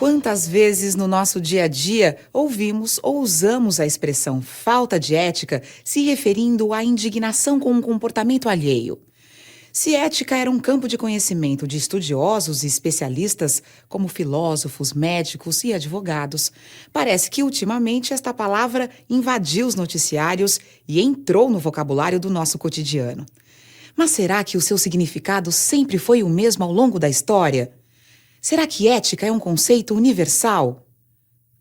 Quantas vezes no nosso dia a dia ouvimos ou usamos a expressão falta de ética se referindo à indignação com um comportamento alheio? Se ética era um campo de conhecimento de estudiosos e especialistas, como filósofos, médicos e advogados, parece que ultimamente esta palavra invadiu os noticiários e entrou no vocabulário do nosso cotidiano. Mas será que o seu significado sempre foi o mesmo ao longo da história? Será que ética é um conceito universal?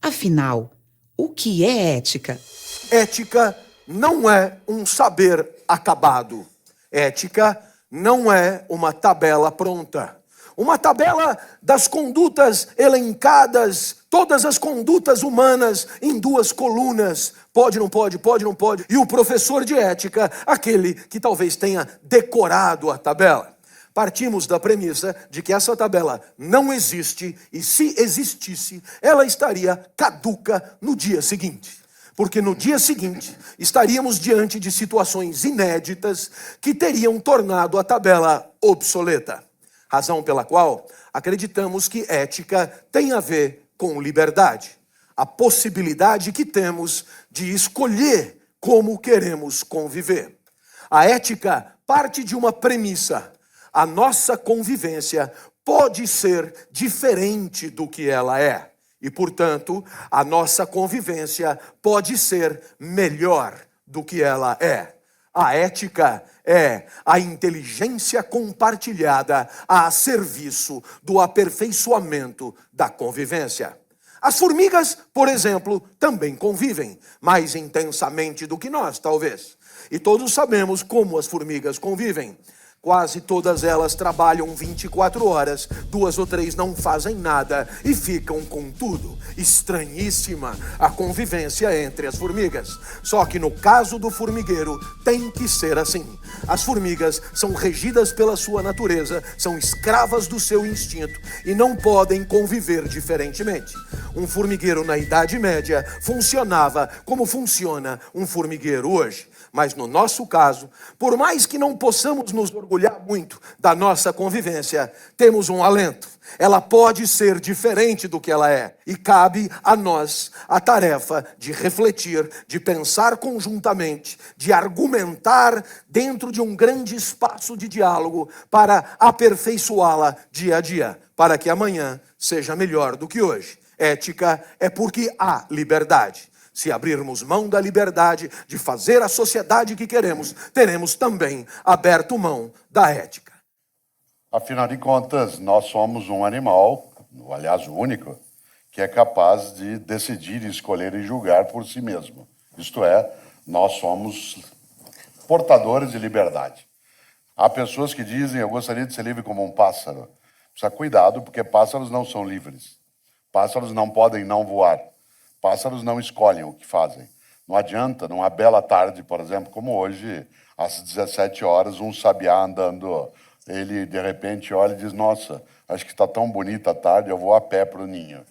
Afinal, o que é ética? Ética não é um saber acabado. Ética não é uma tabela pronta. Uma tabela das condutas elencadas, todas as condutas humanas em 2 colunas. Pode, não pode, pode, não pode. E o professor de ética, aquele que talvez tenha decorado a tabela. Partimos da premissa de que essa tabela não existe e, se existisse, ela estaria caduca no dia seguinte. Porque no dia seguinte estaríamos diante de situações inéditas que teriam tornado a tabela obsoleta. Razão pela qual acreditamos que ética tem a ver com liberdade. A possibilidade que temos de escolher como queremos conviver. A ética parte de uma premissa. A nossa convivência pode ser diferente do que ela é. E, portanto, a nossa convivência pode ser melhor do que ela é. A ética é a inteligência compartilhada a serviço do aperfeiçoamento da convivência. As formigas, por exemplo, também convivem, mais intensamente do que nós, talvez. E todos sabemos como as formigas convivem. Quase todas elas trabalham 24 horas, 2 ou 3 não fazem nada e ficam com tudo. Estranhíssima a convivência entre as formigas. Só que no caso do formigueiro tem que ser assim. As formigas são regidas pela sua natureza, são escravas do seu instinto e não podem conviver diferentemente. Um formigueiro na Idade Média funcionava como funciona um formigueiro hoje. Mas no nosso caso, por mais que não possamos nos orgulhar muito da nossa convivência, temos um alento. Ela pode ser diferente do que ela é. E cabe a nós a tarefa de refletir, de pensar conjuntamente, de argumentar dentro de um grande espaço de diálogo para aperfeiçoá-la dia a dia, para que amanhã seja melhor do que hoje. Ética é porque há liberdade. Se abrirmos mão da liberdade de fazer a sociedade que queremos, teremos também aberto mão da ética. Afinal de contas, nós somos um animal, aliás, o único, que é capaz de decidir, escolher e julgar por si mesmo. Isto é, nós somos portadores de liberdade. Há pessoas que dizem, eu gostaria de ser livre como um pássaro. Precisa cuidado, porque pássaros não são livres. Pássaros não podem não voar. Pássaros não escolhem o que fazem. Não adianta, numa bela tarde, por exemplo, como hoje, às 17 horas, um sabiá andando, ele de repente olha e diz, nossa, acho que está tão bonita a tarde, eu vou a pé para o ninho.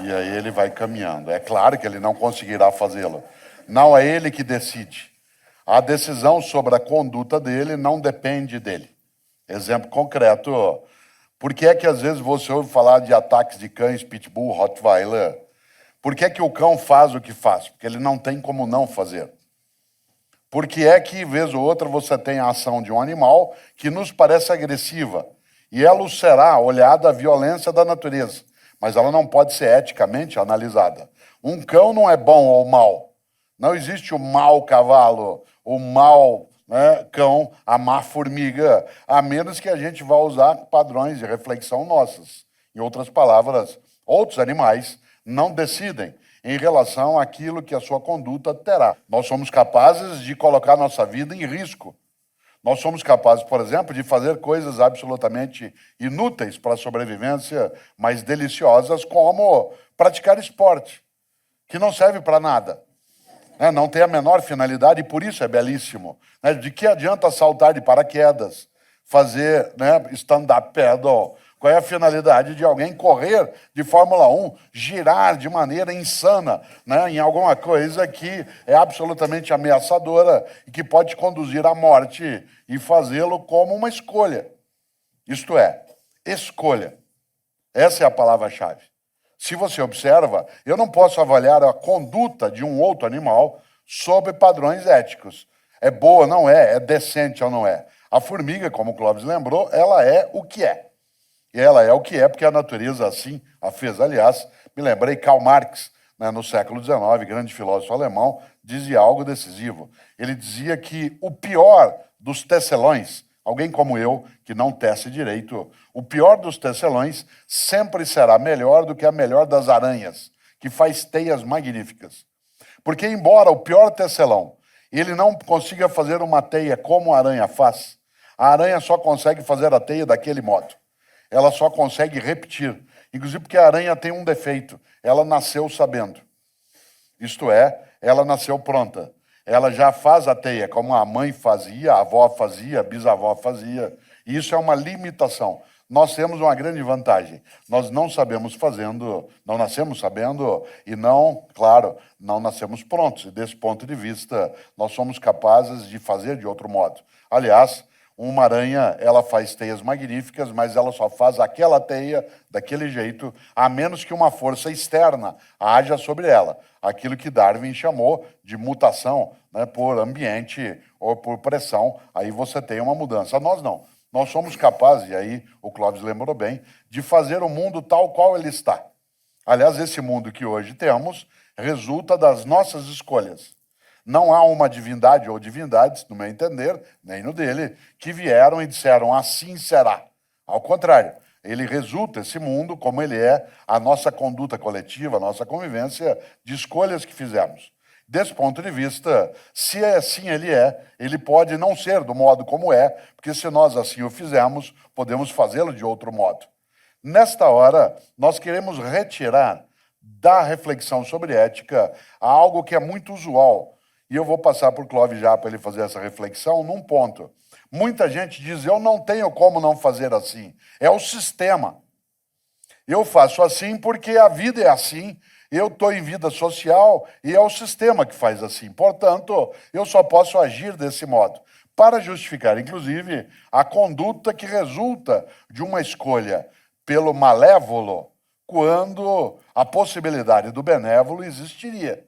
E aí ele vai caminhando. É claro que ele não conseguirá fazê-lo. Não é ele que decide. A decisão sobre a conduta dele não depende dele. Exemplo concreto, por que é que às vezes você ouve falar de ataques de cães, pitbull, rottweiler? Por que é que o cão faz o que faz? Porque ele não tem como não fazer. Por que é que, vez ou outra, você tem a ação de um animal que nos parece agressiva? E ela será olhada a violência da natureza, mas ela não pode ser eticamente analisada. Um cão não é bom ou mau. Não existe o mau cavalo, o mau cão, a má formiga, a menos que a gente vá usar padrões de reflexão nossas. Em outras palavras, outros animais não decidem em relação àquilo que a sua conduta terá. Nós somos capazes de colocar nossa vida em risco. Nós somos capazes, por exemplo, de fazer coisas absolutamente inúteis para a sobrevivência, mas deliciosas, como praticar esporte, que não serve para nada. Não tem a menor finalidade e por isso é belíssimo. De que adianta saltar de paraquedas, fazer stand-up paddle? Qual é a finalidade de alguém correr de Fórmula 1, girar de maneira insana em alguma coisa que é absolutamente ameaçadora e que pode te conduzir à morte e fazê-lo como uma escolha? Isto é, escolha. Essa é a palavra-chave. Se você observa, eu não posso avaliar a conduta de um outro animal sob padrões éticos. É boa, não é? É decente ou não é? A formiga, como o Clóvis lembrou, ela é o que é. E ela é o que é porque a natureza assim a fez. Aliás, me lembrei, Karl Marx, né, no século XIX, grande filósofo alemão, dizia algo decisivo. Ele dizia que o pior dos tecelões, alguém como eu, que não tece direito, o pior dos tecelões sempre será melhor do que a melhor das aranhas, que faz teias magníficas. Porque embora o pior tecelão, ele não consiga fazer uma teia como a aranha faz, a aranha só consegue fazer a teia daquele modo. Ela só consegue repetir. Inclusive porque a aranha tem um defeito. Ela nasceu sabendo. Isto é, ela nasceu pronta. Ela já faz a teia como a mãe fazia, a avó fazia, a bisavó fazia. E isso é uma limitação. Nós temos uma grande vantagem. Nós não sabemos fazendo, não nascemos sabendo e não, claro, não nascemos prontos. E desse ponto de vista, nós somos capazes de fazer de outro modo. Aliás, uma aranha, ela faz teias magníficas, mas ela só faz aquela teia daquele jeito, a menos que uma força externa haja sobre ela. Aquilo que Darwin chamou de mutação, né, por ambiente ou por pressão, aí você tem uma mudança. Nós não. Nós somos capazes, e aí o Clóvis lembrou bem, de fazer o mundo tal qual ele está. Aliás, esse mundo que hoje temos resulta das nossas escolhas. Não há uma divindade ou divindades, no meu entender, nem no dele, que vieram e disseram assim será. Ao contrário, ele resulta, esse mundo, como ele é, a nossa conduta coletiva, a nossa convivência de escolhas que fizemos. Desse ponto de vista, se é assim ele pode não ser do modo como é, porque se nós assim o fizermos, podemos fazê-lo de outro modo. Nesta hora, nós queremos retirar da reflexão sobre ética algo que é muito usual. E eu vou passar para o Clóvis já para ele fazer essa reflexão num ponto. Muita gente diz, eu não tenho como não fazer assim. É o sistema. Eu faço assim porque a vida é assim, eu estou em vida social e é o sistema que faz assim. Portanto, eu só posso agir desse modo. Para justificar, inclusive, a conduta que resulta de uma escolha pelo malévolo, quando a possibilidade do benévolo existiria.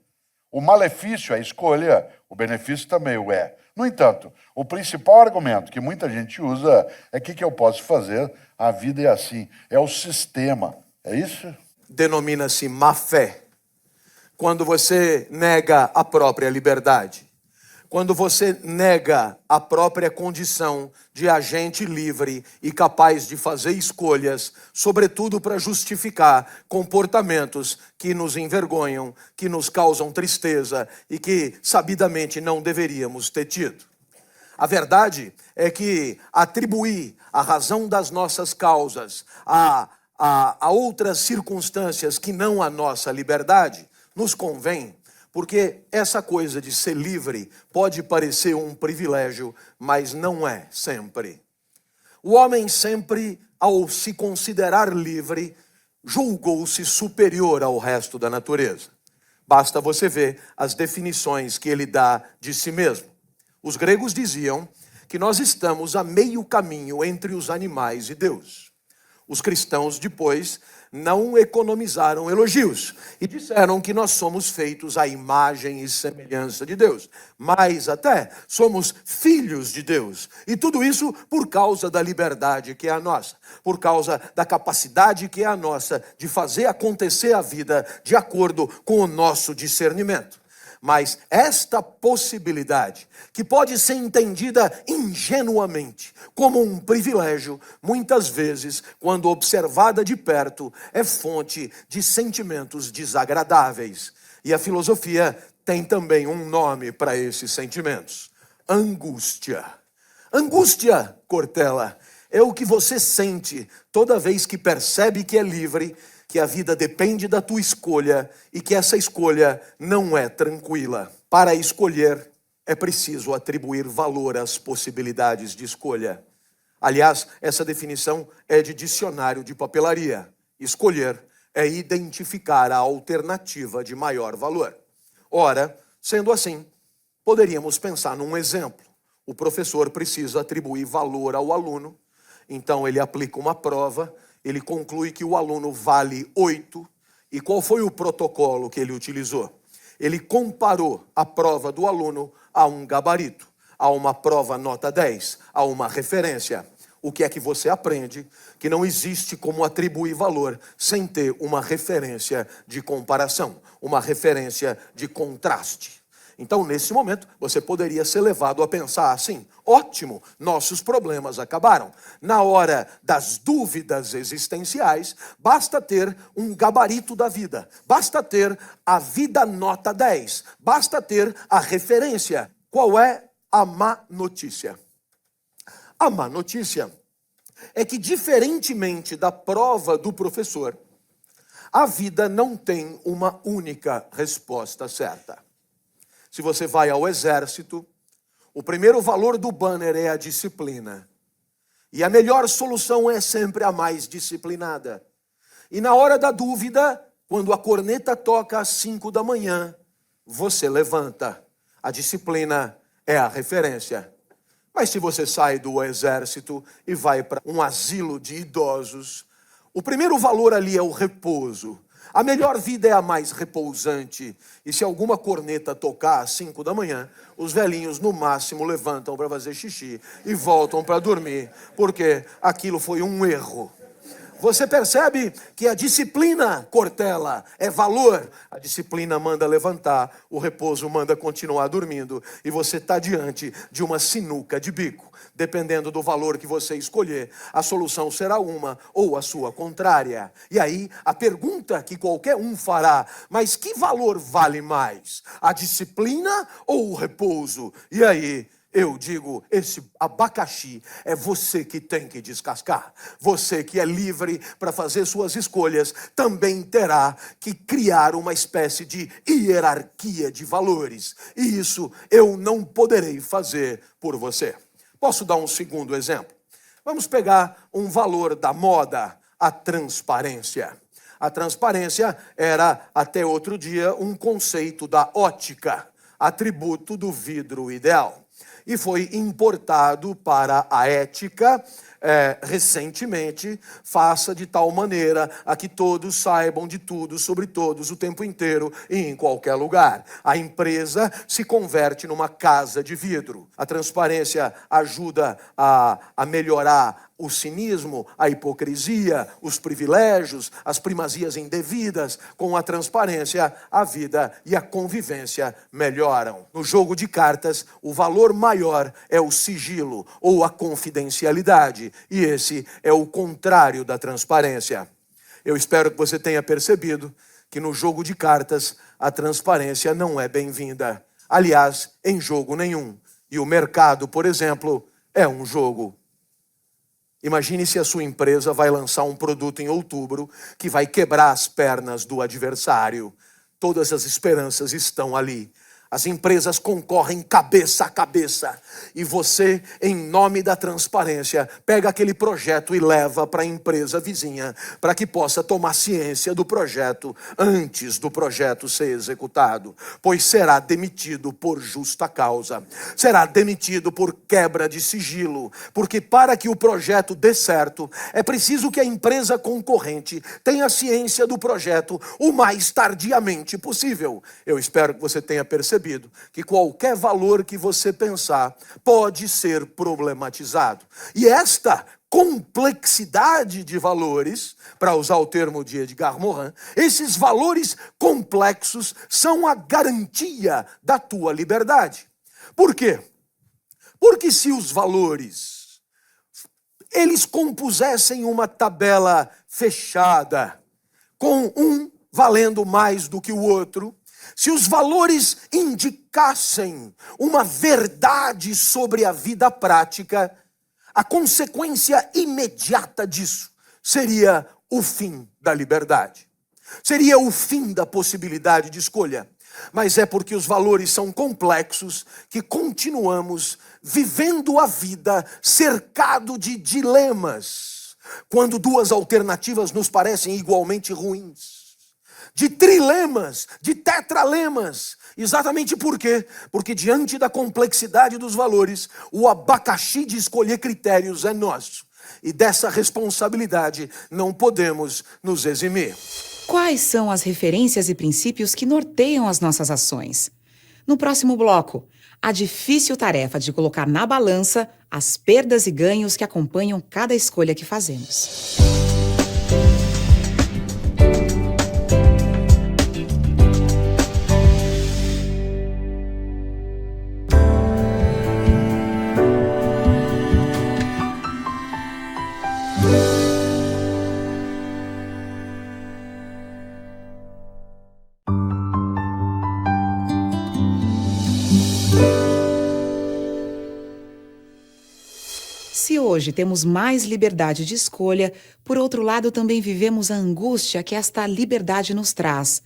O malefício é a escolha, o benefício também o é. No entanto, o principal argumento que muita gente usa é que eu posso fazer, a vida é assim, é o sistema. É isso? Denomina-se má fé. Quando você nega a própria liberdade. Quando você nega a própria condição de agente livre e capaz de fazer escolhas, sobretudo para justificar comportamentos que nos envergonham, que nos causam tristeza e que sabidamente não deveríamos ter tido. A verdade é que atribuir a razão das nossas causas a outras circunstâncias que não a nossa liberdade nos convém. Porque essa coisa de ser livre pode parecer um privilégio, mas não é sempre. O homem sempre, ao se considerar livre, julgou-se superior ao resto da natureza. Basta você ver as definições que ele dá de si mesmo. Os gregos diziam que nós estamos a meio caminho entre os animais e Deus. Os cristãos depois não economizaram elogios e disseram que nós somos feitos à imagem e semelhança de Deus. Mais até, somos filhos de Deus. E tudo isso por causa da liberdade que é a nossa, por causa da capacidade que é a nossa de fazer acontecer a vida de acordo com o nosso discernimento. Mas esta possibilidade, que pode ser entendida ingenuamente como um privilégio, muitas vezes, quando observada de perto, é fonte de sentimentos desagradáveis. E a filosofia tem também um nome para esses sentimentos: angústia. Angústia, Cortella, é o que você sente toda vez que percebe que é livre, que a vida depende da tua escolha e que essa escolha não é tranquila. Para escolher, é preciso atribuir valor às possibilidades de escolha. Aliás, essa definição é de dicionário de papelaria. Escolher é identificar a alternativa de maior valor. Ora, sendo assim, poderíamos pensar num exemplo. O professor precisa atribuir valor ao aluno, então ele aplica uma prova ele conclui que o aluno vale 8. E qual foi o protocolo que ele utilizou? Ele comparou a prova do aluno a um gabarito, a uma prova nota 10, a uma referência. O que é que você aprende? Que não existe como atribuir valor sem ter uma referência de comparação, uma referência de contraste. Então, nesse momento, você poderia ser levado a pensar assim: ótimo, nossos problemas acabaram. Na hora das dúvidas existenciais, basta ter um gabarito da vida, basta ter a vida nota 10, basta ter a referência. Qual é a má notícia? A má notícia é que, diferentemente da prova do professor, a vida não tem uma única resposta certa. Se você vai ao exército, o primeiro valor do banner é a disciplina. E a melhor solução é sempre a mais disciplinada. E na hora da dúvida, quando a corneta toca às 5 da manhã, você levanta. A disciplina é a referência. Mas se você sai do exército e vai para um asilo de idosos, o primeiro valor ali é o repouso. A melhor vida é a mais repousante. E se alguma corneta tocar às 5 da manhã, os velhinhos no máximo levantam para fazer xixi e voltam para dormir, porque aquilo foi um erro. Você percebe que a disciplina, Cortella, é valor. A disciplina manda levantar, o repouso manda continuar dormindo. E você está diante de uma sinuca de bico. Dependendo do valor que você escolher, a solução será uma ou a sua contrária. E aí, a pergunta que qualquer um fará: mas que valor vale mais? A disciplina ou o repouso? E aí, eu digo, esse abacaxi é você que tem que descascar. Você que é livre para fazer suas escolhas também terá que criar uma espécie de hierarquia de valores. E isso eu não poderei fazer por você. Posso dar um segundo exemplo? Vamos pegar um valor da moda, a transparência. A transparência era, até outro dia, um conceito da ótica, atributo do vidro ideal. E foi importado para a ética recentemente, faça de tal maneira a que todos saibam de tudo, sobre todos, o tempo inteiro e em qualquer lugar. A empresa se converte numa casa de vidro. A transparência ajuda a melhorar o cinismo, a hipocrisia, os privilégios, as primazias indevidas. Com a transparência, a vida e a convivência melhoram. No jogo de cartas, o valor maior é o sigilo ou a confidencialidade. E esse é o contrário da transparência. Eu espero que você tenha percebido que no jogo de cartas, a transparência não é bem-vinda. Aliás, em jogo nenhum. E o mercado, por exemplo, é um jogo. Imagine se a sua empresa vai lançar um produto em outubro que vai quebrar as pernas do adversário. Todas as esperanças estão ali. As empresas concorrem cabeça a cabeça. E você, em nome da transparência, pega aquele projeto e leva para a empresa vizinha, para que possa tomar ciência do projeto antes do projeto ser executado. Pois será demitido por justa causa. Será demitido por quebra de sigilo. Porque para que o projeto dê certo, é preciso que a empresa concorrente tenha ciência do projeto o mais tardiamente possível. Eu espero que você tenha percebido que qualquer valor que você pensar pode ser problematizado. E esta complexidade de valores, para usar o termo de Edgar Morin, esses valores complexos são a garantia da tua liberdade. Por quê? Porque se os valores, eles compusessem uma tabela fechada, com um valendo mais do que o outro, se os valores indicassem uma verdade sobre a vida prática, a consequência imediata disso seria o fim da liberdade. Seria o fim da possibilidade de escolha. Mas é porque os valores são complexos que continuamos vivendo a vida cercado de dilemas, quando duas alternativas nos parecem igualmente ruins. De trilemas, de tetralemas. Exatamente por quê? Porque diante da complexidade dos valores, o abacaxi de escolher critérios é nosso. E dessa responsabilidade não podemos nos eximir. Quais são as referências e princípios que norteiam as nossas ações? No próximo bloco, a difícil tarefa de colocar na balança as perdas e ganhos que acompanham cada escolha que fazemos. Se hoje temos mais liberdade de escolha, por outro lado também vivemos a angústia que esta liberdade nos traz.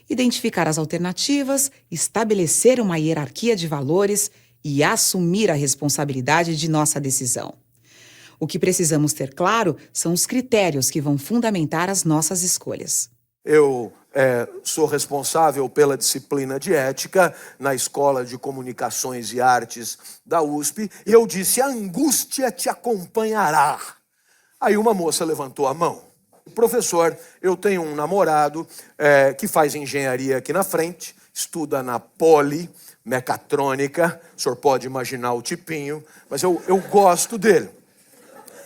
Identificar as alternativas, estabelecer uma hierarquia de valores e assumir a responsabilidade de nossa decisão. O que precisamos ter claro são os critérios que vão fundamentar as nossas escolhas. Eu sou responsável pela disciplina de ética na Escola de Comunicações e Artes da USP, e eu disse: a angústia te acompanhará. Aí uma moça levantou a mão. Professor, eu tenho um namorado que faz engenharia aqui na frente, estuda na Poli, mecatrônica, o senhor pode imaginar o tipinho, mas eu gosto dele.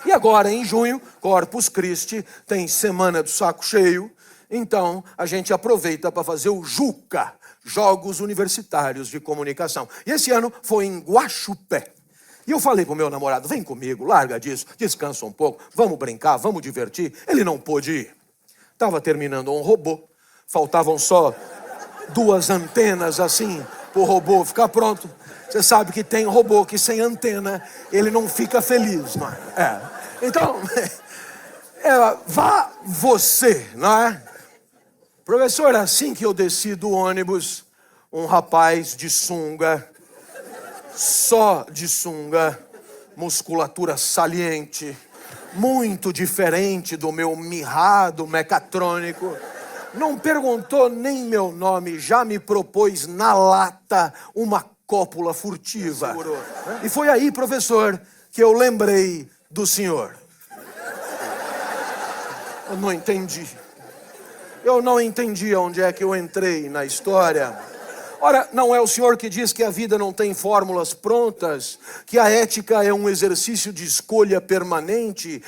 E agora, em junho, Corpus Christi, tem Semana do Saco Cheio. Então, a gente aproveita para fazer o JUCA, Jogos Universitários de Comunicação. E esse ano foi em Guaxupé. E eu falei pro meu namorado: vem comigo, larga disso, descansa um pouco, vamos brincar, vamos divertir. Ele não pôde ir. Estava terminando um robô, faltavam só 2 antenas assim pro robô ficar pronto. Você sabe que tem robô que sem antena ele não fica feliz, não é? Então, vá você, não é? Professor, assim que eu desci do ônibus, um rapaz de sunga, só de sunga, musculatura saliente, muito diferente do meu mirrado mecatrônico, não perguntou nem meu nome, já me propôs na lata uma cópula furtiva. E foi aí, professor, que eu lembrei do senhor. Eu não entendi. Eu não entendi onde é que eu entrei na história. Ora, não é o senhor que diz que a vida não tem fórmulas prontas, que a ética é um exercício de escolha permanente,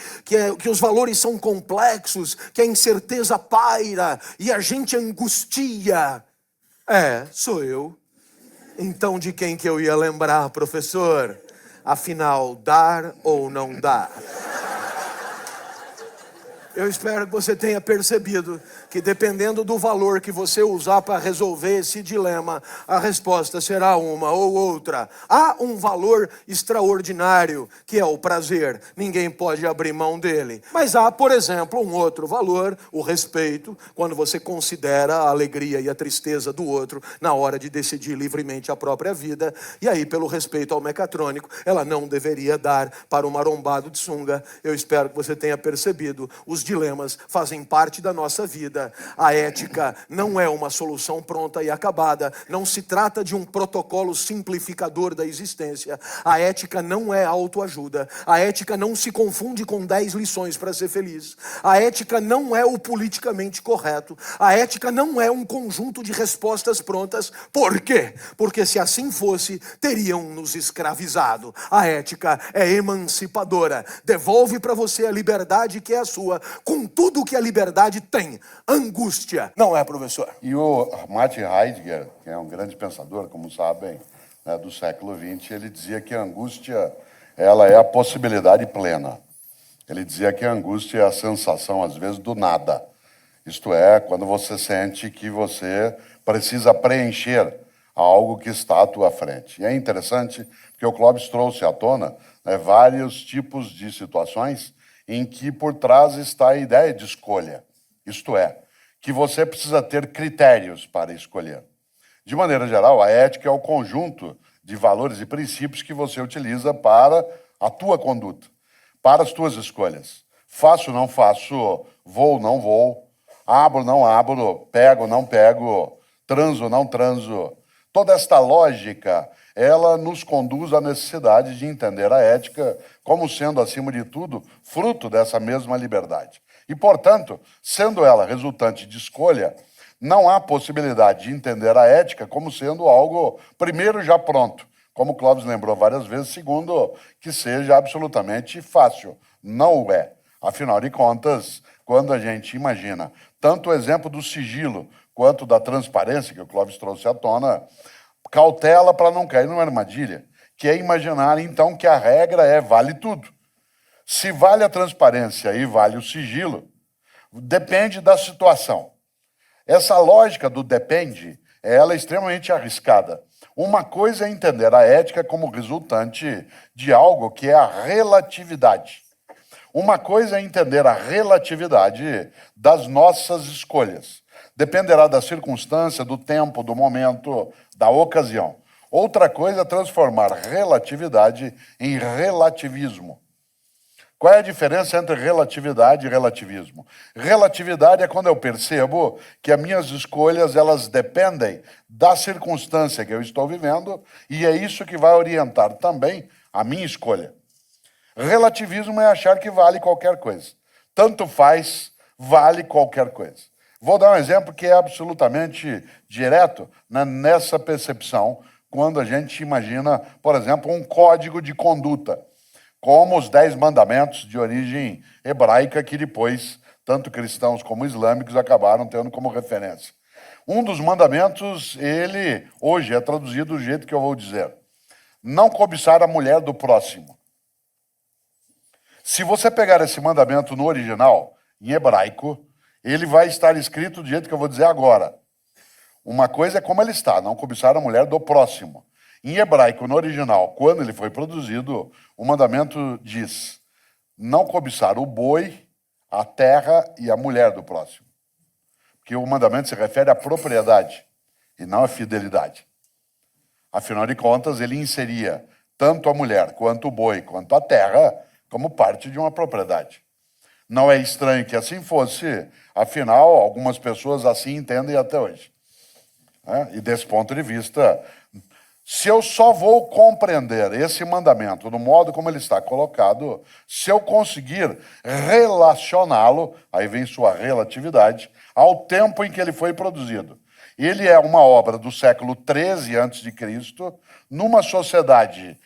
que os valores são complexos, que a incerteza paira e a gente angustia? Sou eu. Então de quem que eu ia lembrar, professor? Afinal, dar ou não dar? Eu espero que você tenha percebido que, dependendo do valor que você usar para resolver esse dilema, a resposta será uma ou outra. Há um valor extraordinário, que é o prazer. Ninguém pode abrir mão dele. Mas há, por exemplo, um outro valor, o respeito, quando você considera a alegria e a tristeza do outro na hora de decidir livremente a própria vida. E aí, pelo respeito ao mecatrônico, ela não deveria dar para o marombado de sunga. Eu espero que você tenha percebido. Os dilemas fazem parte da nossa vida. A ética não é uma solução pronta e acabada. Não se trata de um protocolo simplificador da existência. A ética não é autoajuda. A ética não se confunde com 10 lições para ser feliz. A ética não é o politicamente correto. A ética não é um conjunto de respostas prontas. Por quê? Porque se assim fosse, teriam nos escravizado. A ética é emancipadora. Devolve para você a liberdade que é a sua, com tudo que a liberdade tem. Angústia. Não é, professor? E o Martin Heidegger, que é um grande pensador, como sabem, né, do século XX, ele dizia que a angústia, ela é a possibilidade plena. Ele dizia que a angústia é a sensação, às vezes, do nada. Isto é, quando você sente que você precisa preencher algo que está à tua frente. E é interessante, porque o Clóvis trouxe à tona, né, vários tipos de situações em que por trás está a ideia de escolha. Isto é, que você precisa ter critérios para escolher. De maneira geral, a ética é o conjunto de valores e princípios que você utiliza para a tua conduta, para as tuas escolhas. Faço, não faço, vou, não vou, abro, não abro, pego, não pego, transo, não transo. Toda esta lógica ela nos conduz à necessidade de entender a ética como sendo, acima de tudo, fruto dessa mesma liberdade. E, portanto, sendo ela resultante de escolha, não há possibilidade de entender a ética como sendo algo, primeiro, já pronto, como Clóvis lembrou várias vezes, segundo, que seja absolutamente fácil. Não o é. Afinal de contas, quando a gente imagina tanto o exemplo do sigilo quanto da transparência que o Clóvis trouxe à tona, cautela para não cair numa armadilha, que é imaginar, então, que a regra é vale tudo. Se vale a transparência e vale o sigilo, depende da situação. Essa lógica do depende, ela é extremamente arriscada. Uma coisa é entender a ética como resultante de algo que é a relatividade. Uma coisa é entender a relatividade das nossas escolhas. Dependerá da circunstância, do tempo, do momento, da ocasião. Outra coisa é transformar relatividade em relativismo. Qual é a diferença entre relatividade e relativismo? Relatividade é quando eu percebo que as minhas escolhas elas dependem da circunstância que eu estou vivendo e é isso que vai orientar também a minha escolha. Relativismo é achar que vale qualquer coisa. Tanto faz, vale qualquer coisa. Vou dar um exemplo que é absolutamente direto, né, nessa percepção, quando a gente imagina, por exemplo, um código de conduta, como os 10 mandamentos de origem hebraica que depois, tanto cristãos como islâmicos, acabaram tendo como referência. Um dos mandamentos, ele hoje é traduzido do jeito que eu vou dizer. Não cobiçar a mulher do próximo. Se você pegar esse mandamento no original, em hebraico, ele vai estar escrito do jeito que eu vou dizer agora. Uma coisa é como ele está, não cobiçar a mulher do próximo. Em hebraico, no original, quando ele foi produzido, o mandamento diz: não cobiçar o boi, a terra e a mulher do próximo. Porque o mandamento se refere à propriedade e não à fidelidade. Afinal de contas, ele inseria tanto a mulher, quanto o boi, quanto a terra, como parte de uma propriedade. Não é estranho que assim fosse, afinal, algumas pessoas assim entendem até hoje. E desse ponto de vista, se eu só vou compreender esse mandamento no modo como ele está colocado, se eu conseguir relacioná-lo, aí vem sua relatividade, ao tempo em que ele foi produzido. Ele é uma obra do século XIII a.C., numa sociedade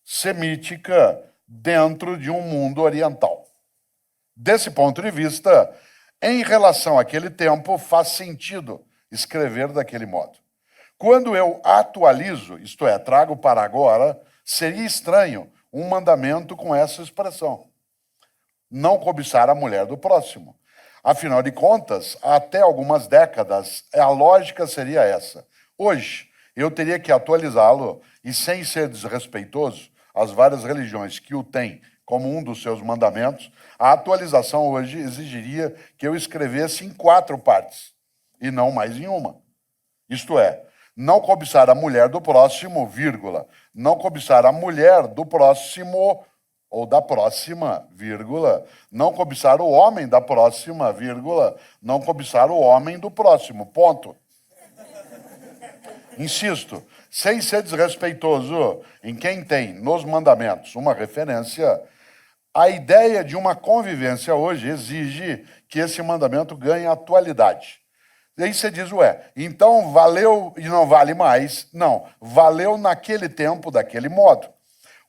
semítica dentro de um mundo oriental. Desse ponto de vista, em relação àquele tempo, faz sentido escrever daquele modo. Quando eu atualizo, isto é, trago para agora, seria estranho um mandamento com essa expressão. Não cobiçar a mulher do próximo. Afinal de contas, até algumas décadas, a lógica seria essa. Hoje, eu teria que atualizá-lo e, sem ser desrespeitoso, as várias religiões que o têm como um dos seus mandamentos, a atualização hoje exigiria que eu escrevesse em 4 partes, e não mais em uma. Isto é, não cobiçar a mulher do próximo, vírgula, não cobiçar a mulher do próximo ou da próxima, vírgula, não cobiçar o homem da próxima, vírgula, não cobiçar o homem do próximo, ponto. Insisto, sem ser desrespeitoso em quem tem nos mandamentos uma referência, a ideia de uma convivência hoje exige que esse mandamento ganhe atualidade. E aí você diz, então valeu e não vale mais? Não, valeu naquele tempo, daquele modo.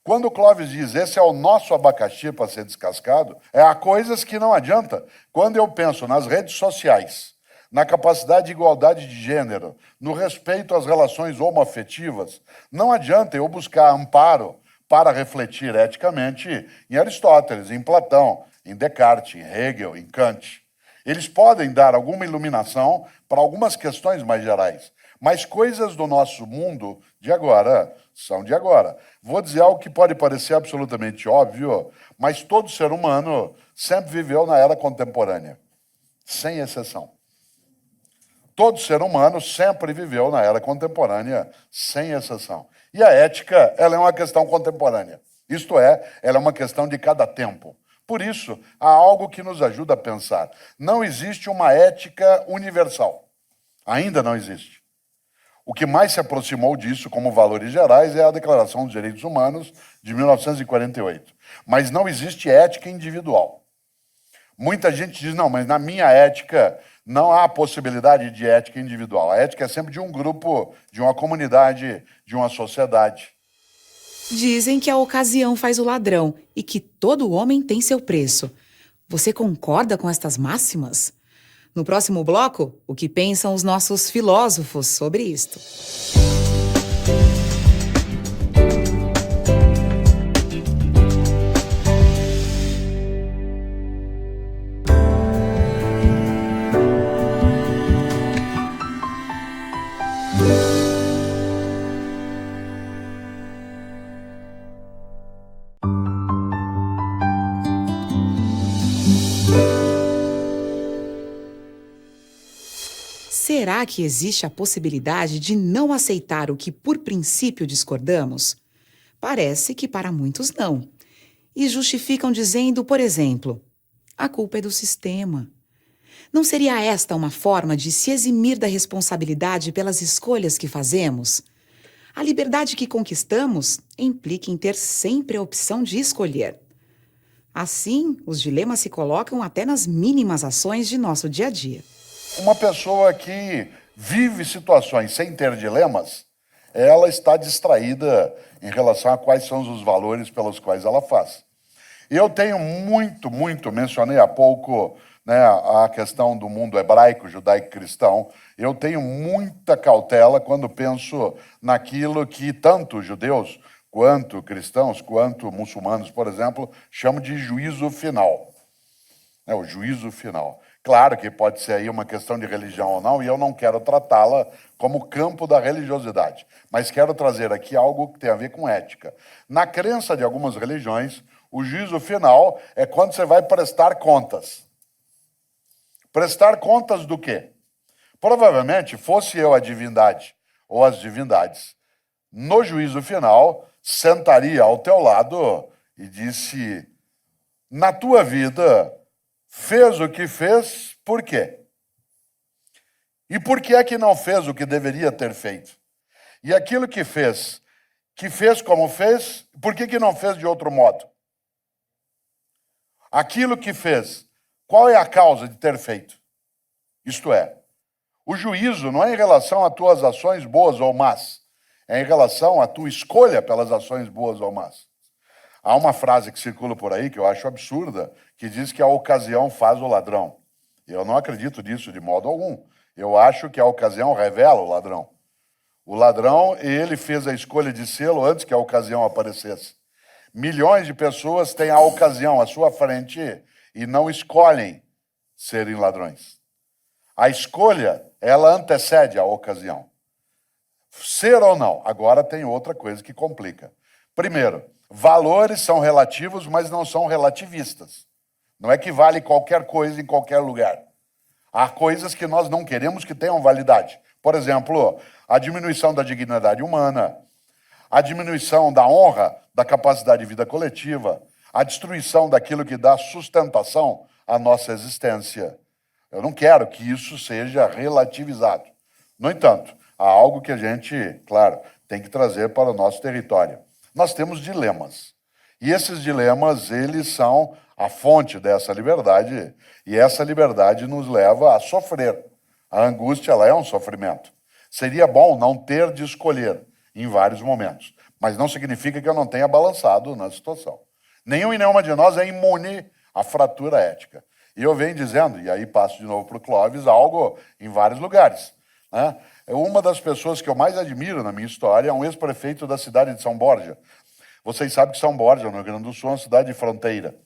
Quando o Clóvis diz, esse é o nosso abacaxi para ser descascado, há coisas que não adianta. Quando eu penso nas redes sociais, na capacidade de igualdade de gênero, no respeito às relações homoafetivas, não adianta eu buscar amparo para refletir eticamente em Aristóteles, em Platão, em Descartes, em Hegel, em Kant. Eles podem dar alguma iluminação para algumas questões mais gerais, mas coisas do nosso mundo de agora são de agora. Vou dizer algo que pode parecer absolutamente óbvio, mas todo ser humano sempre viveu na era contemporânea, sem exceção. Todo ser humano sempre viveu na era contemporânea, sem exceção. E a ética, ela é uma questão contemporânea. Isto é, ela é uma questão de cada tempo. Por isso, há algo que nos ajuda a pensar. Não existe uma ética universal. Ainda não existe. O que mais se aproximou disso como valores gerais é a Declaração dos Direitos Humanos de 1948. Mas não existe ética individual. Muita gente diz, não, mas na minha ética não há possibilidade de ética individual. A ética é sempre de um grupo, de uma comunidade, de uma sociedade. Dizem que a ocasião faz o ladrão e que todo homem tem seu preço. Você concorda com estas máximas? No próximo bloco, o que pensam os nossos filósofos sobre isto? Será que existe a possibilidade de não aceitar o que por princípio discordamos? Parece que para muitos não. E justificam dizendo, por exemplo, a culpa é do sistema. Não seria esta uma forma de se eximir da responsabilidade pelas escolhas que fazemos? A liberdade que conquistamos implica em ter sempre a opção de escolher. Assim, os dilemas se colocam até nas mínimas ações de nosso dia a dia. Uma pessoa que vive situações sem ter dilemas, ela está distraída em relação a quais são os valores pelos quais ela faz. E eu tenho mencionei há pouco, né, a questão do mundo hebraico, judaico-cristão. Eu tenho muita cautela quando penso naquilo que tanto judeus, quanto cristãos, quanto muçulmanos, por exemplo, chamam de juízo final. É o juízo final. Claro que pode ser aí uma questão de religião ou não, e eu não quero tratá-la como campo da religiosidade, mas quero trazer aqui algo que tem a ver com ética. Na crença de algumas religiões, o juízo final é quando você vai prestar contas. Prestar contas do quê? Provavelmente, fosse eu a divindade ou as divindades, no juízo final, sentaria ao teu lado e disse, na tua vida, fez o que fez, por quê? E por que é que não fez o que deveria ter feito? E aquilo que fez como fez, por que não fez de outro modo? Aquilo que fez, qual é a causa de ter feito? Isto é, o juízo não é em relação às tuas ações boas ou más, é em relação à tua escolha pelas ações boas ou más. Há uma frase que circula por aí, que eu acho absurda, que diz que a ocasião faz o ladrão. Eu não acredito nisso de modo algum. Eu acho que a ocasião revela o ladrão. O ladrão, ele fez a escolha de sê-lo antes que a ocasião aparecesse. Milhões de pessoas têm a ocasião à sua frente e não escolhem serem ladrões. A escolha, ela antecede a ocasião. Ser ou não. Agora tem outra coisa que complica. Primeiro, valores são relativos, mas não são relativistas. Não é que vale qualquer coisa em qualquer lugar. Há coisas que nós não queremos que tenham validade. Por exemplo, a diminuição da dignidade humana, a diminuição da honra, da capacidade de vida coletiva, a destruição daquilo que dá sustentação à nossa existência. Eu não quero que isso seja relativizado. No entanto, há algo que a gente, claro, tem que trazer para o nosso território. Nós temos dilemas. E esses dilemas, eles são a fonte dessa liberdade, e essa liberdade nos leva a sofrer. A angústia, ela é um sofrimento. Seria bom não ter de escolher em vários momentos, mas não significa que eu não tenha balançado na situação. Nenhum e nenhuma de nós é imune à fratura ética. E eu venho dizendo, e aí passo de novo para o Clóvis, algo em vários lugares, né? Uma das pessoas que eu mais admiro na minha história é um ex-prefeito da cidade de São Borja. Vocês sabem que São Borja, no Rio Grande do Sul, é uma cidade de fronteira.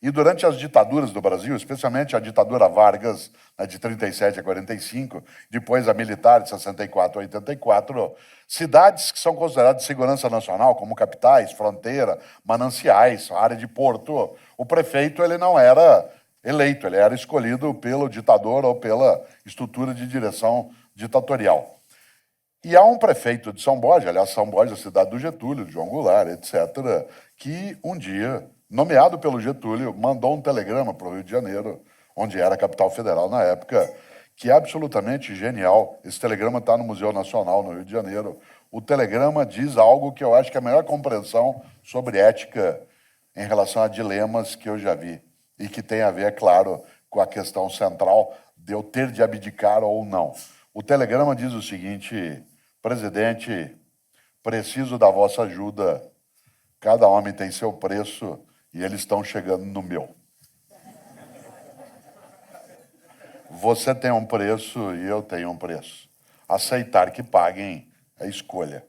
E durante as ditaduras do Brasil, especialmente a ditadura Vargas, né, de 37 a 45, depois a militar de 64 a 84, cidades que são consideradas de segurança nacional, como capitais, fronteira, mananciais, área de porto, o prefeito ele não era eleito, ele era escolhido pelo ditador ou pela estrutura de direção ditatorial. E há um prefeito de São Borja, aliás, São Borja, a cidade do Getúlio, de João Goulart, etc., que um dia, nomeado pelo Getúlio, mandou um telegrama para o Rio de Janeiro, onde era a capital federal na época, que é absolutamente genial. Esse telegrama está no Museu Nacional, no Rio de Janeiro. O telegrama diz algo que eu acho que é a melhor compreensão sobre ética em relação a dilemas que eu já vi. E que tem a ver, é claro, com a questão central de eu ter de abdicar ou não. O telegrama diz o seguinte: presidente, preciso da vossa ajuda. Cada homem tem seu preço e eles estão chegando no meu. Você tem um preço e eu tenho um preço. Aceitar que paguem é escolha.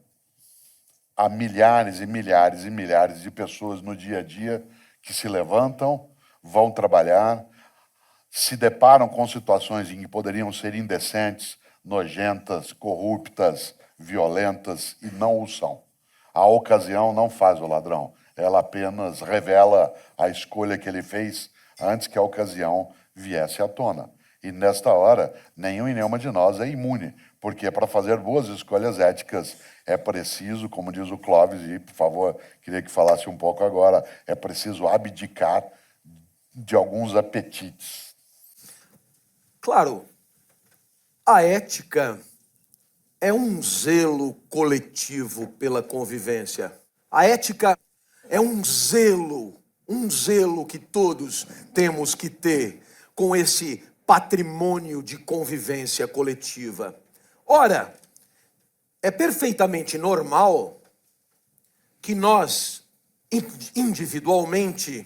Há milhares e milhares e milhares de pessoas no dia a dia que se levantam, vão trabalhar, se deparam com situações em que poderiam ser indecentes, nojentas, corruptas, violentas e não o são. A ocasião não faz o ladrão, ela apenas revela a escolha que ele fez antes que a ocasião viesse à tona. E nesta hora, nenhum e nenhuma de nós é imune, porque para fazer boas escolhas éticas é preciso, como diz o Clóvis, e por favor, queria que falasse um pouco agora, é preciso abdicar de alguns apetites. Claro, a ética é um zelo coletivo pela convivência. A ética é um zelo que todos temos que ter com esse patrimônio de convivência coletiva. Ora, é perfeitamente normal que nós, individualmente,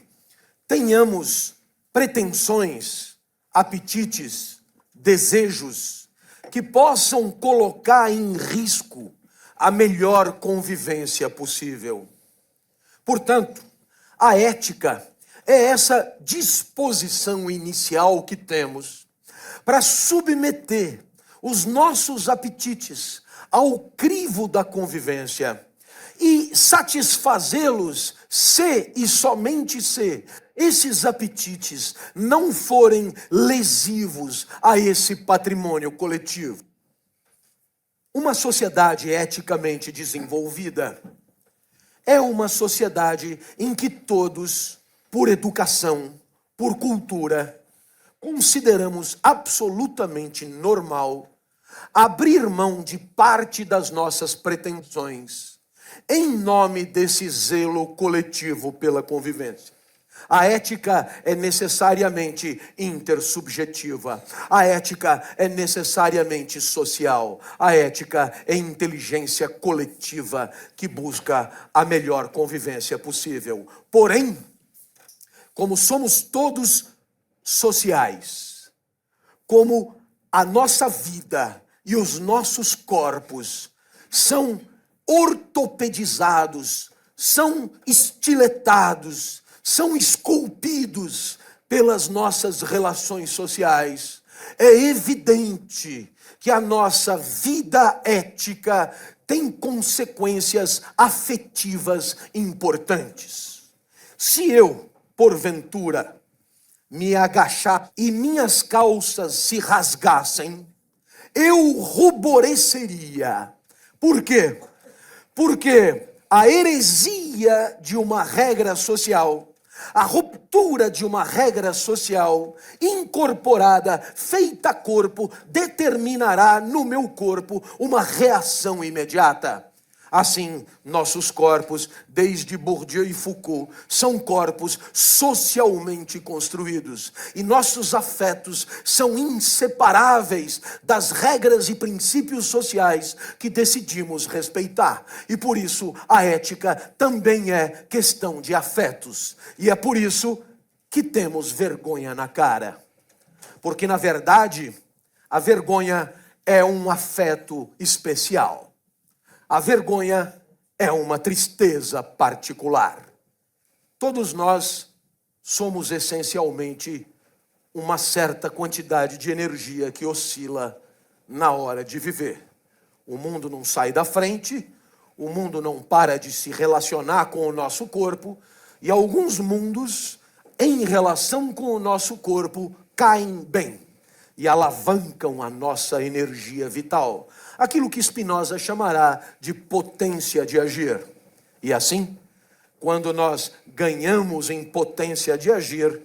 tenhamos pretensões, apetites, desejos que possam colocar em risco a melhor convivência possível. Portanto, a ética é essa disposição inicial que temos para submeter os nossos apetites ao crivo da convivência e satisfazê-los se e somente se esses apetites não forem lesivos a esse patrimônio coletivo. Uma sociedade eticamente desenvolvida é uma sociedade em que todos, por educação, por cultura, consideramos absolutamente normal abrir mão de parte das nossas pretensões em nome desse zelo coletivo pela convivência. A ética é necessariamente intersubjetiva. A ética é necessariamente social. A ética é inteligência coletiva que busca a melhor convivência possível. Porém, como somos todos sociais, como a nossa vida e os nossos corpos são ortopedizados, são estiletados, são esculpidos pelas nossas relações sociais, é evidente que a nossa vida ética tem consequências afetivas importantes. Se eu, porventura, me agachar e minhas calças se rasgassem, eu ruboreceria. Por quê? Porque a heresia de uma regra social, a ruptura de uma regra social incorporada, feita a corpo, determinará no meu corpo uma reação imediata. Assim, nossos corpos, desde Bourdieu e Foucault, são corpos socialmente construídos. E nossos afetos são inseparáveis das regras e princípios sociais que decidimos respeitar. E por isso, a ética também é questão de afetos. E é por isso que temos vergonha na cara. Porque, na verdade, a vergonha é um afeto especial. A vergonha é uma tristeza particular. Todos nós somos essencialmente uma certa quantidade de energia que oscila na hora de viver. O mundo não sai da frente, o mundo não para de se relacionar com o nosso corpo, e alguns mundos, em relação com o nosso corpo, caem bem e alavancam a nossa energia vital. Aquilo que Spinoza chamará de potência de agir. E assim, quando nós ganhamos em potência de agir,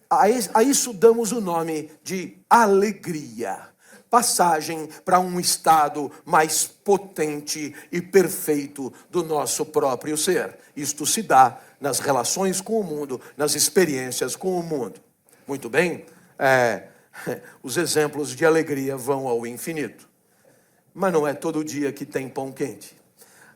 A isso damos o nome de alegria. Passagem para um estado mais potente e perfeito do nosso próprio ser. Isto se dá nas relações com o mundo, nas experiências com o mundo. Muito bem, os exemplos de alegria vão ao infinito. Mas não é todo dia que tem pão quente.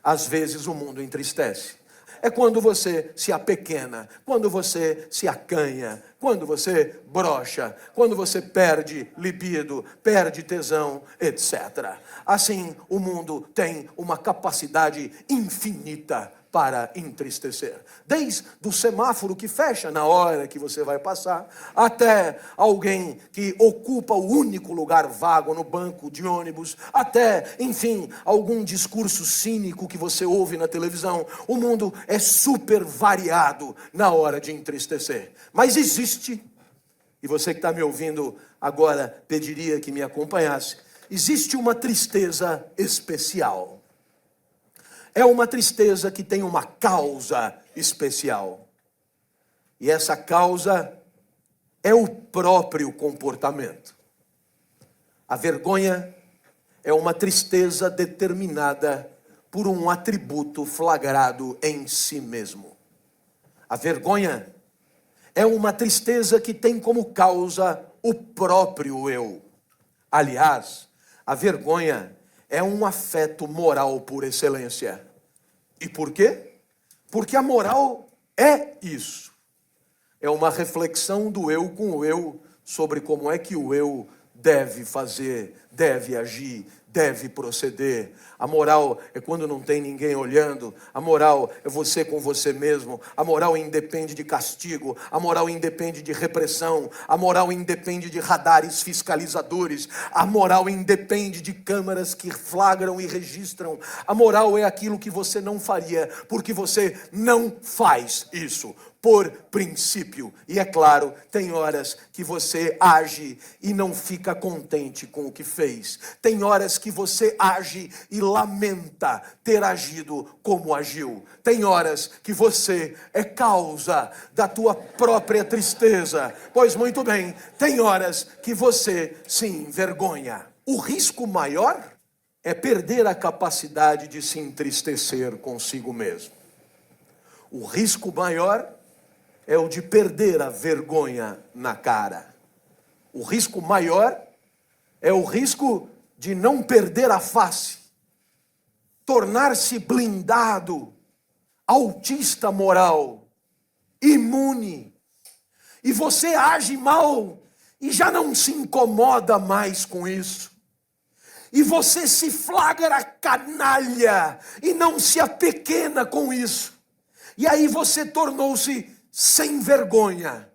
Às vezes o mundo entristece. É quando você se apequena, quando você se acanha, quando você brocha, quando você perde libido, perde tesão, etc. Assim, o mundo tem uma capacidade infinita para entristecer. Desde o semáforo que fecha na hora que você vai passar, até alguém que ocupa o único lugar vago no banco de ônibus, até, enfim, algum discurso cínico que você ouve na televisão. O mundo é super variado na hora de entristecer. Mas existe, e você que está me ouvindo agora pediria que me acompanhasse, existe uma tristeza especial. É uma tristeza que tem uma causa especial. E essa causa é o próprio comportamento. A vergonha é uma tristeza determinada por um atributo flagrado em si mesmo. A vergonha é uma tristeza que tem como causa o próprio eu. Aliás, a vergonha é um afeto moral por excelência. E por quê? Porque a moral é isso. É uma reflexão do eu com o eu sobre como é que o eu deve fazer, deve agir, deve proceder. A moral é quando não tem ninguém olhando. A moral é você com você mesmo. A moral independe de castigo. A moral independe de repressão. A moral independe de radares fiscalizadores. A moral independe de câmeras que flagram e registram. A moral é aquilo que você não faria, porque você não faz isso. Por princípio. E é claro, tem horas que você age e não fica contente com o que fez. Tem horas que você age e lamenta ter agido como agiu. Tem horas que você é causa da tua própria tristeza. Pois muito bem, tem horas que você se envergonha. O risco maior é perder a capacidade de se entristecer consigo mesmo. O risco maior é o de perder a vergonha na cara. O risco maior é o risco de não perder a face, tornar-se blindado, autista moral, imune. E você age mal e já não se incomoda mais com isso. E você se flagra canalha e não se apequena com isso. E aí você tornou-se sem vergonha.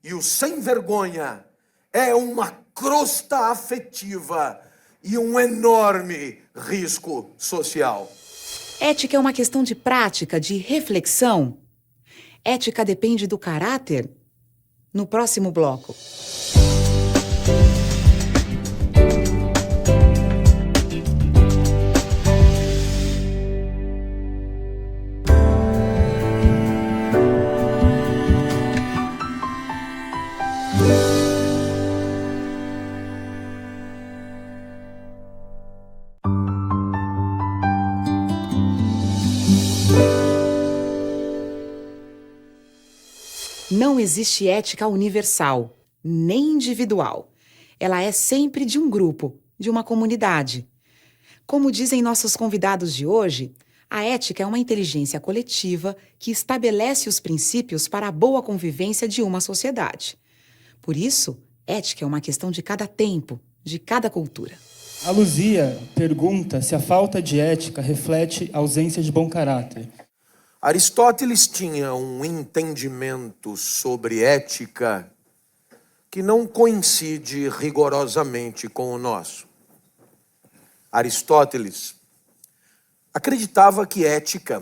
E o sem vergonha é uma crosta afetiva e um enorme risco social. Ética é uma questão de prática, de reflexão. Ética depende do caráter? No próximo bloco. Não existe ética universal, nem individual. Ela é sempre de um grupo, de uma comunidade. Como dizem nossos convidados de hoje, a ética é uma inteligência coletiva que estabelece os princípios para a boa convivência de uma sociedade. Por isso, ética é uma questão de cada tempo, de cada cultura. A Luzia pergunta se a falta de ética reflete a ausência de bom caráter. Aristóteles tinha um entendimento sobre ética que não coincide rigorosamente com o nosso. Aristóteles acreditava que ética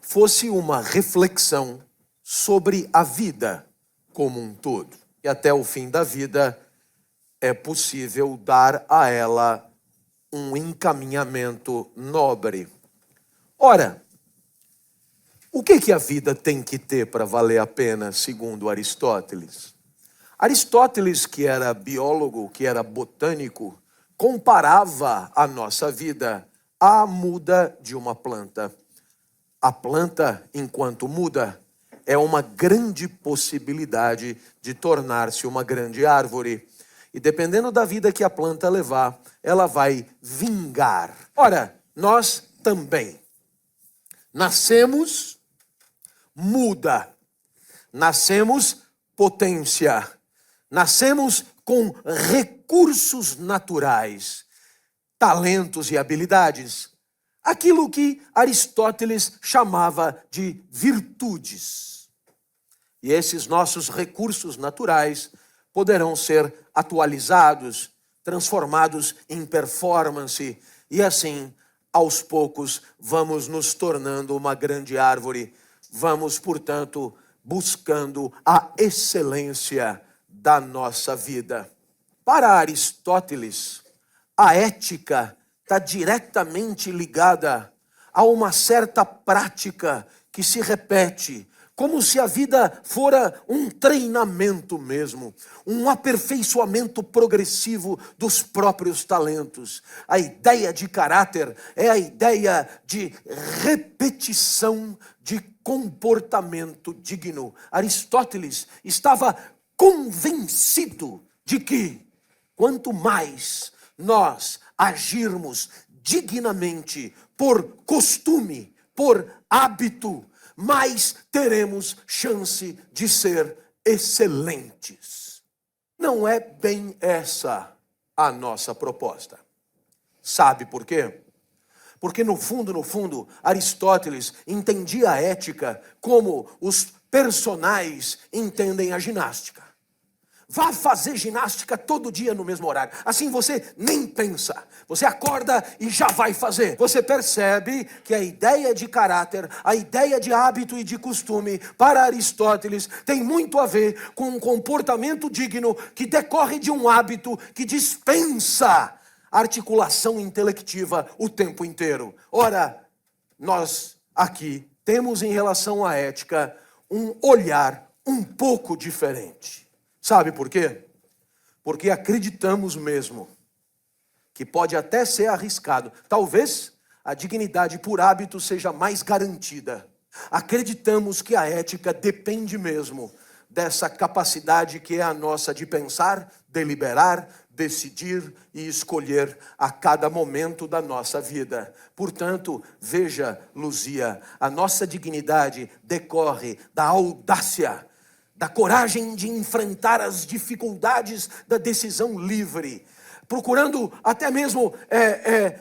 fosse uma reflexão sobre a vida como um todo. E até o fim da vida é possível dar a ela um encaminhamento nobre. Ora, O que a vida tem que ter para valer a pena, segundo Aristóteles? Aristóteles, que era biólogo, que era botânico, comparava a nossa vida à muda de uma planta. A planta, enquanto muda, é uma grande possibilidade de tornar-se uma grande árvore. E dependendo da vida que a planta levar, ela vai vingar. Ora, nós também nascemos muda, nascemos potência, nascemos com recursos naturais, talentos e habilidades. Aquilo que Aristóteles chamava de virtudes. E esses nossos recursos naturais poderão ser atualizados, transformados em performance, e assim, aos poucos, vamos nos tornando uma grande árvore. Vamos, portanto, buscando a excelência da nossa vida. Para Aristóteles, a ética está diretamente ligada a uma certa prática que se repete, como se a vida fora um treinamento mesmo, um aperfeiçoamento progressivo dos próprios talentos. A ideia de caráter é a ideia de repetição de comportamento digno. Aristóteles estava convencido de que quanto mais nós agirmos dignamente por costume, por hábito, mais teremos chance de ser excelentes. Não é bem essa a nossa proposta. Sabe por quê? Porque no fundo, Aristóteles entendia a ética como os personagens entendem a ginástica. Vá fazer ginástica todo dia no mesmo horário. Assim você nem pensa. Você acorda e já vai fazer. Você percebe que a ideia de caráter, a ideia de hábito e de costume, para Aristóteles, tem muito a ver com um comportamento digno que decorre de um hábito que dispensa articulação intelectiva o tempo inteiro. Ora, nós aqui temos em relação à ética um olhar um pouco diferente. Sabe por quê? Porque acreditamos mesmo que pode até ser arriscado. Talvez a dignidade por hábito seja mais garantida. Acreditamos que a ética depende mesmo dessa capacidade que é a nossa de pensar, deliberar, decidir e escolher a cada momento da nossa vida. Portanto, veja, Luzia, a nossa dignidade decorre da audácia, da coragem de enfrentar as dificuldades da decisão livre, procurando até mesmo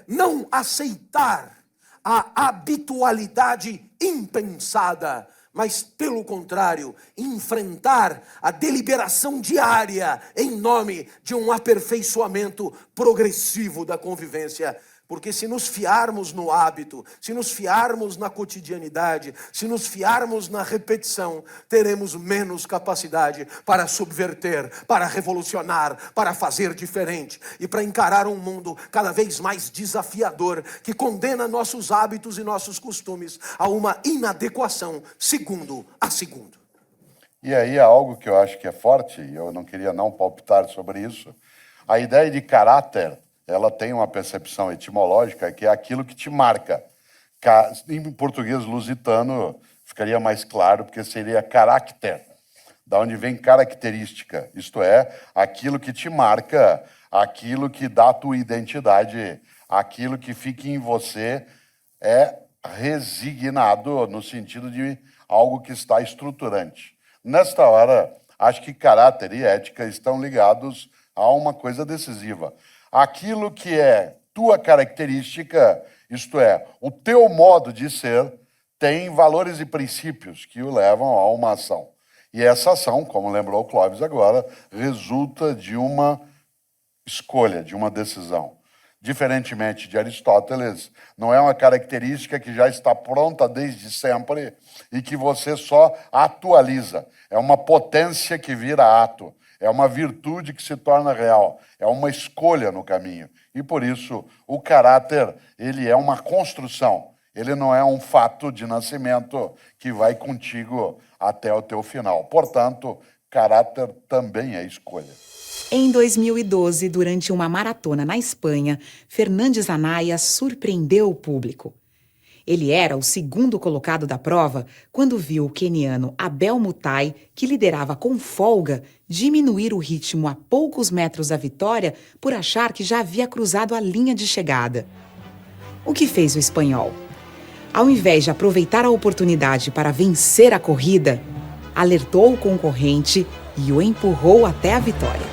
não aceitar a habitualidade impensada, mas, pelo contrário, enfrentar a deliberação diária em nome de um aperfeiçoamento progressivo da convivência. Porque se nos fiarmos no hábito, se nos fiarmos na cotidianidade, se nos fiarmos na repetição, teremos menos capacidade para subverter, para revolucionar, para fazer diferente e para encarar um mundo cada vez mais desafiador que condena nossos hábitos e nossos costumes a uma inadequação segundo a segundo. E aí é algo que eu acho que é forte, e eu não queria não palpitar sobre isso. A ideia de caráter, ela tem uma percepção etimológica que é aquilo que te marca. Em português lusitano ficaria mais claro, porque seria caráter, da onde vem característica, isto é, aquilo que te marca, aquilo que dá a tua identidade, aquilo que fica em você é resignado no sentido de algo que está estruturante. Nesta hora, acho que caráter e ética estão ligados a uma coisa decisiva. Aquilo que é tua característica, isto é, o teu modo de ser, tem valores e princípios que o levam a uma ação. E essa ação, como lembrou o Clóvis agora, resulta de uma escolha, de uma decisão. Diferentemente de Aristóteles, não é uma característica que já está pronta desde sempre e que você só atualiza. É uma potência que vira ato. É uma virtude que se torna real, é uma escolha no caminho. E por isso, o caráter, ele é uma construção. Ele não é um fato de nascimento que vai contigo até o teu final. Portanto, caráter também é escolha. Em 2012, durante uma maratona na Espanha, Fernandes Anaya surpreendeu o público. Ele era o segundo colocado da prova quando viu o queniano Abel Mutai, que liderava com folga, diminuir o ritmo a poucos metros da vitória por achar que já havia cruzado a linha de chegada. O que fez o espanhol? Ao invés de aproveitar a oportunidade para vencer a corrida, alertou o concorrente e o empurrou até a vitória.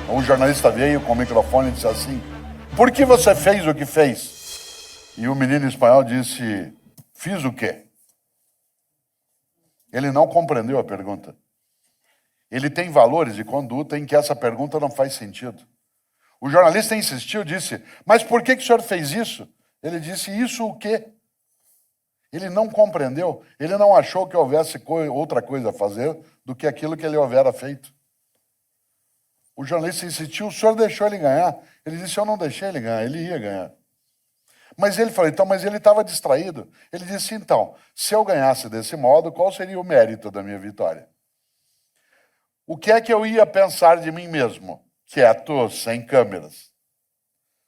Um jornalista veio com o microfone e disse assim: por que você fez o que fez? E o menino espanhol disse: fiz o quê? Ele não compreendeu a pergunta. Ele tem valores de conduta em que essa pergunta não faz sentido. O jornalista insistiu, disse: mas por que o senhor fez isso? Ele disse: isso o quê? Ele não compreendeu, ele não achou que houvesse outra coisa a fazer do que aquilo que ele houvera feito. O jornalista insistiu: o senhor deixou ele ganhar? Ele disse: eu não deixei ele ganhar, ele ia ganhar. Mas ele falou: então, mas ele estava distraído. Ele disse: então, se eu ganhasse desse modo, qual seria o mérito da minha vitória? O que é que eu ia pensar de mim mesmo? Quieto, sem câmeras.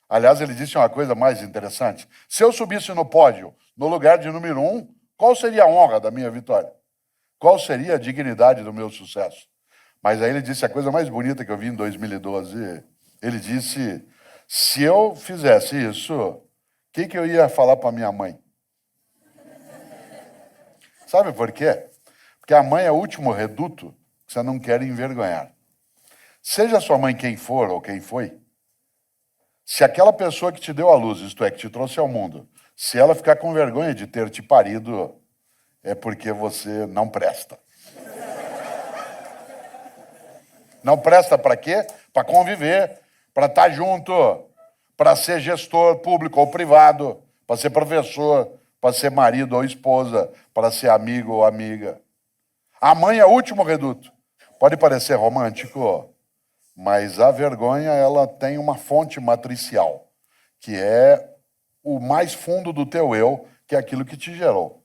Aliás, ele disse uma coisa mais interessante. Se eu subisse no pódio, no lugar de número 1, qual seria a honra da minha vitória? Qual seria a dignidade do meu sucesso? Mas aí ele disse a coisa mais bonita que eu vi em 2012. Ele disse: se eu fizesse isso, o que eu ia falar para minha mãe? Sabe por quê? Porque a mãe é o último reduto que você não quer envergonhar. Seja sua mãe quem for ou quem foi, se aquela pessoa que te deu a luz, isto é, que te trouxe ao mundo, se ela ficar com vergonha de ter te parido, é porque você não presta. Não presta para quê? Para conviver, para estar junto, para ser gestor público ou privado, para ser professor, para ser marido ou esposa, para ser amigo ou amiga. A mãe é o último reduto. Pode parecer romântico, mas a vergonha, ela tem uma fonte matricial, que é o mais fundo do teu eu, que é aquilo que te gerou.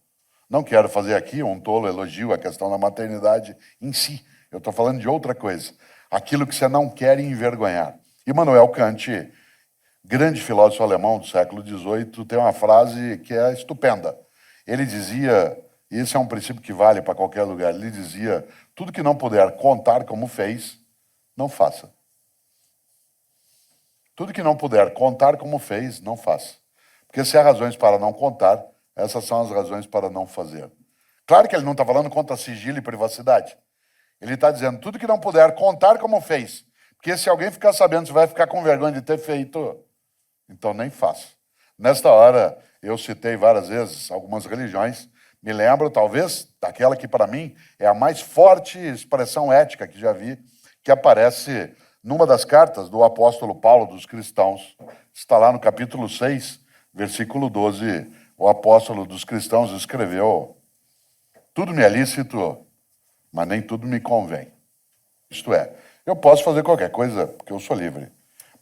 Não quero fazer aqui um tolo elogio à questão da maternidade em si. Eu estou falando de outra coisa. Aquilo que você não quer envergonhar. Immanuel Kant, grande filósofo alemão do século XVIII, tem uma frase que é estupenda. Ele dizia, e esse é um princípio que vale para qualquer lugar, ele dizia: tudo que não puder contar como fez, não faça. Tudo que não puder contar como fez, não faça. Porque se há razões para não contar, essas são as razões para não fazer. Claro que ele não está falando contra sigilo e privacidade. Ele está dizendo: tudo que não puder contar como fez. Porque se alguém ficar sabendo, você vai ficar com vergonha de ter feito, então nem faça. Nesta hora, eu citei várias vezes algumas religiões. Me lembro, talvez, daquela que para mim é a mais forte expressão ética que já vi, que aparece numa das cartas do apóstolo Paulo dos cristãos. Está lá no capítulo 6, versículo 12. O apóstolo dos cristãos escreveu: tudo me é lícito, mas nem tudo me convém. Isto é, eu posso fazer qualquer coisa, porque eu sou livre,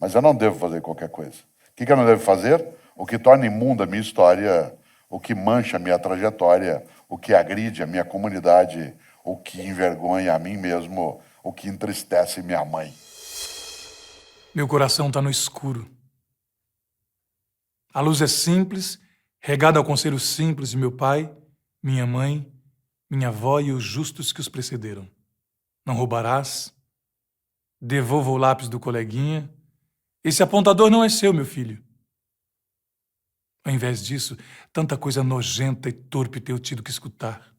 mas eu não devo fazer qualquer coisa. O que eu não devo fazer? O que torna imunda a minha história, o que mancha a minha trajetória, o que agride a minha comunidade, o que envergonha a mim mesmo, o que entristece minha mãe. Meu coração está no escuro. A luz é simples, regada ao conselho simples de meu pai, minha mãe, minha avó e os justos que os precederam. Não roubarás. Devolva o lápis do coleguinha. Esse apontador não é seu, meu filho. Ao invés disso, tanta coisa nojenta e torpe tenho tido que escutar.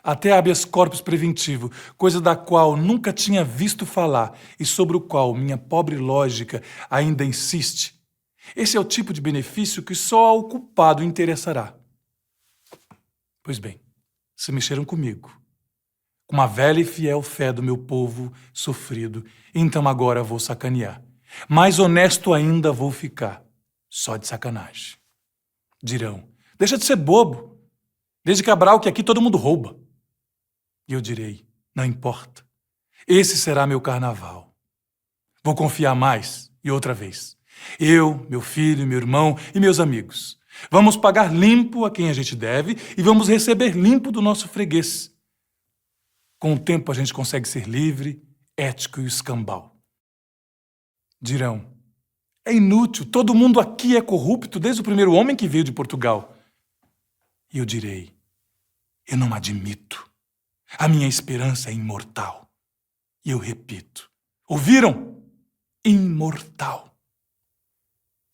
Até habeas corpus preventivo, coisa da qual nunca tinha visto falar e sobre o qual minha pobre lógica ainda insiste. Esse é o tipo de benefício que só ao culpado interessará. Pois bem, se mexeram comigo, com a velha e fiel fé do meu povo sofrido, então agora vou sacanear. Mais honesto ainda vou ficar, só de sacanagem. Dirão: deixa de ser bobo, desde Cabral que aqui todo mundo rouba. E eu direi: não importa, esse será meu carnaval. Vou confiar mais, e outra vez, Eu, meu filho, meu irmão e meus amigos. Vamos pagar limpo a quem a gente deve e vamos receber limpo do nosso freguês. Com o tempo a gente consegue ser livre, ético e escambau. Dirão, é inútil, todo mundo aqui é corrupto desde o primeiro homem que veio de Portugal. E eu direi, eu não admito. A minha esperança é imortal. E eu repito, ouviram? Imortal.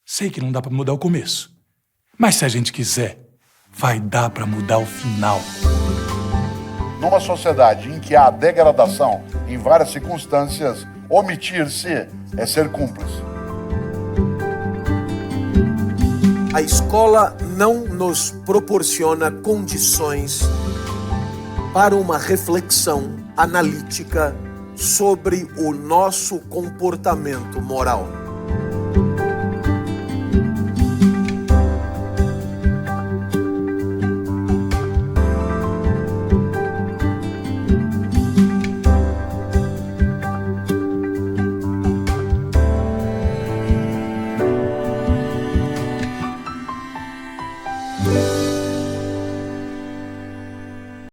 Sei que não dá para mudar o começo, mas se a gente quiser, vai dar para mudar o final. Numa sociedade em que há degradação em várias circunstâncias, omitir-se é ser cúmplice. A escola não nos proporciona condições para uma reflexão analítica sobre o nosso comportamento moral.